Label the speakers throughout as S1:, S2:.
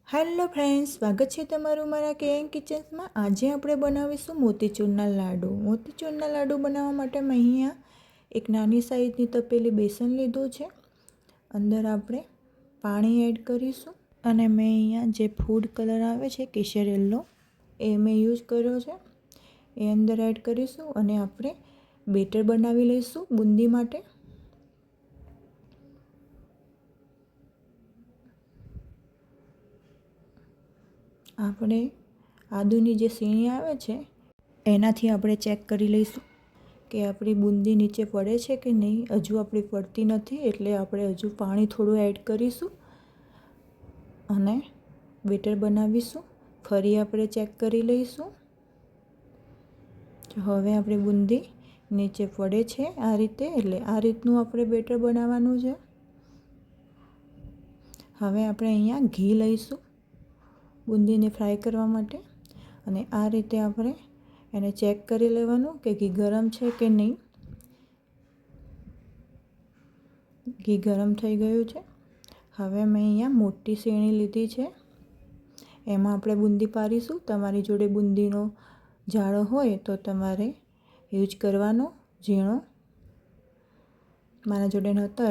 S1: Hello friends, સ્વાગત છે તમારું મારા કેએન કિચન્સમાં। આજે આપણે બનાવીશું મોતીચૂરના લાડુ। મોતીચૂરના લાડુ બનાવવા માટે મેં અહીંયા એક નાની સાઈઝની તપેલી બેસન લીધું છે। અંદર આપણે પાણી એડ કરીશું અને મેં અહીંયા જે ફૂડ કલર આવે છે કેસર યલો એ મેં યુઝ કર્યો છે, એ અંદર એડ કરીશું અને આપણે બેટર બનાવી લઈશું બુંદી માટે। આપણે આદુની જે સીણી આવે છે એનાથી આપણે ચેક કરી લઈશું કે આપણી બુંદી નીચે પડે છે કે નહીં। હજુ આપણી પડતી નથી એટલે આપણે હજુ પાણી થોડું એડ કરીશું અને બેટર બનાવીશું। ફરી આપણે ચેક કરી લઈશું। હવે આપણી બુંદી નીચે પડે છે આ રીતે, એટલે આ રીતનું આપણે બેટર બનાવવાનું છે। હવે આપણે અહીંયા ઘી લઈશું બુંદીને ફ્રાય કરવા માટે અને આ રીતે આપણે એને ચેક કરી લેવાનું કે ઘી ગરમ છે કે નહીં। ઘી ગરમ થઈ ગયું છે। હવે મેં અહીંયા મોટી શેણી લીધી છે, એમાં આપણે બુંદી પાડીશું। તમારી જોડે બુંદીનો જાળો હોય તો તમારે યુઝ કરવાનો ઝીણો। મારા જોડે નહોતો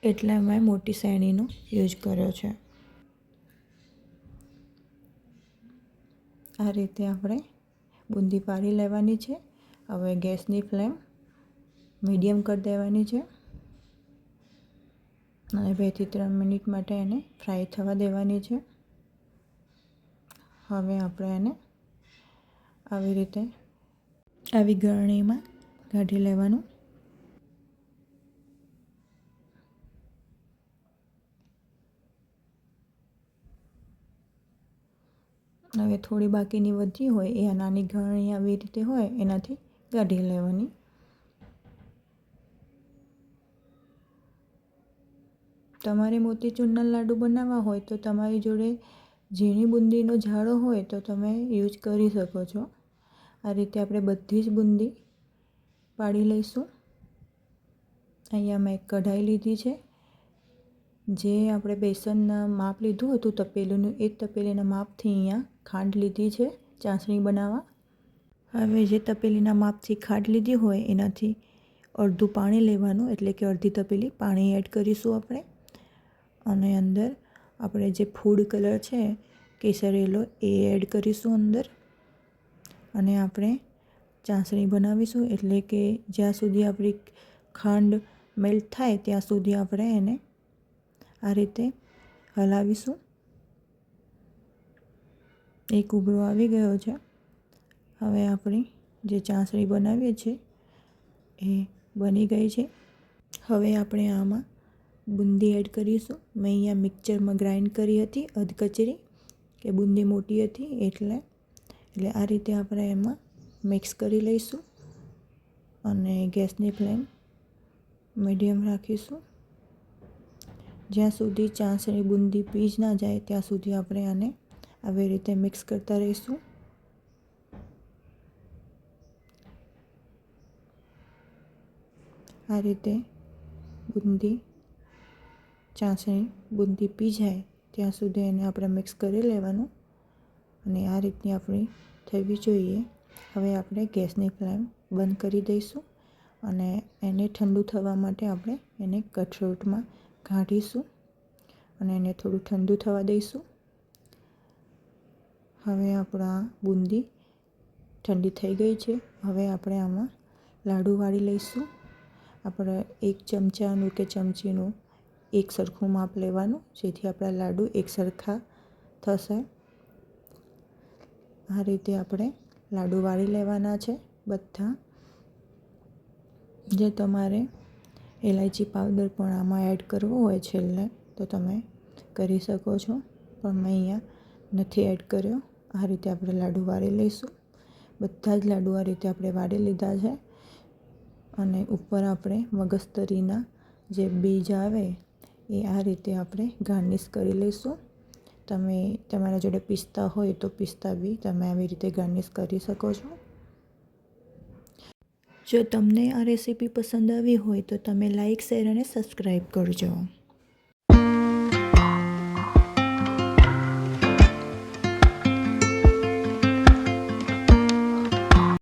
S1: એટલે મેં મોટી શેણીનો યુઝ કર્યો છે। આ રીતે આપણે બુંદી પાડી લેવાની છે। હવે ગેસની ફ્લેમ મીડિયમ કરી દેવાની છે અને 2 થી 3 મિનિટ માટે એને ફ્રાય થવા દેવાની છે। હવે આપણે એને આવી રીતે આવી ગળણીમાં કાઢી લેવાનું। હવે થોડી બાકીની વધી હોય એ નાની ગળણી આવી રીતે હોય એનાથી કાઢી લેવાની। તમારે મોતીચૂરના લાડુ બનાવવા હોય તો તમારી જોડે ઝીણી બુંદીનો જાળો હોય તો તમે યુઝ કરી શકો છો। આ રીતે આપણે બધી જ બુંદી પાડી લઈશું। અહીંયા મેં કઢાઈ લીધી છે, જે આપણે બેસનના માપ લીધું હતું તપેલીનું એ તપેલીના માપથી અહીંયા ખાંડ લીધી છે ચાસણી બનાવવા। હવે જે તપેલીના માપથી ખાંડ લીધી હોય એનાથી અડધું પાણી લેવાનું, એટલે કે અડધી તપેલી પાણી એડ કરીશું આપણે અને અંદર આપણે જે ફૂડ કલર છે કેસર યલો એ એડ કરીશું અંદર અને આપણે ચાસણી બનાવીશું, એટલે કે જ્યાં સુધી આપણી ખાંડ મેલ્ટ થાય ત્યાં સુધી આપણે એને આ રીતે હલાવીશું। એક ઉભરો આવી ગયો છે। હવે આપણી જે ચાસણી બનાવીએ છીએ એ બની ગઈ છે। હવે આપણે આમાં બુંદી એડ કરીશું। મેં અહીંયા મિક્સરમાં ગ્રાઇન્ડ કરી હતી અધકચરી, કે બુંદી મોટી હતી એટલે આ રીતે આપણે એમાં મિક્સ કરી લઈશું અને ગેસની ફ્લેમ મીડિયમ રાખીશું। જ્યાં સુધી ચાસણી બુંદી પીજ ના જાય ત્યાં સુધી આપણે આને આવી રીતે મિક્સ કરતા રહીશું। આ રીતે બુંદી પી જાય ત્યાં સુધી એને આપણે મિક્સ કરી લેવાનું અને આ રીતની આપણી થવી જોઈએ। હવે આપણે ગેસની ફ્લેમ બંધ કરી દઈશું અને એને ઠંડુ થવા માટે આપણે એને કઠોળમાં કાઢીશું અને એને થોડું ઠંડુ થવા દઈશું। હવે આપણા બુંદી ઠંડી થઈ ગઈ છે। હવે આપણે આમાં લાડુ વાળી લઈશું। આપણે 1 ચમચાનું કે ચમચીનું એક સરખું માપ લેવાનું, જેથી આપણા લાડુ એક સરખા થશે। આ રીતે આપણે લાડુ વાળી લેવાના છે બધા। જે તમારે ઇલાયચી પાવડર પણ આમાં એડ કરવો હોય છેલ્લે તો તમે કરી શકો છો, પણ મેં અહીંયા નથી એડ કર્યો। આ રીતે આપણે લાડુ વાળી લઈશું। બધા જ લાડુ આ રીતે આપણે વાળી લીધા છે અને ઉપર આપણે મગજતરીના જે બીજ આવે એ આ રીતે આપણે ગાર્નિશ કરી લઈશું। તમારા જોડે પિસ્તા હોય તો પિસ્તા બી તમે આવી રીતે ગાર્નિશ કરી શકો છો। જો તમને આ રેસીપી પસંદ આવી હોય તો તમે લાઈક, શેર અને સબસ્ક્રાઈબ કરજો।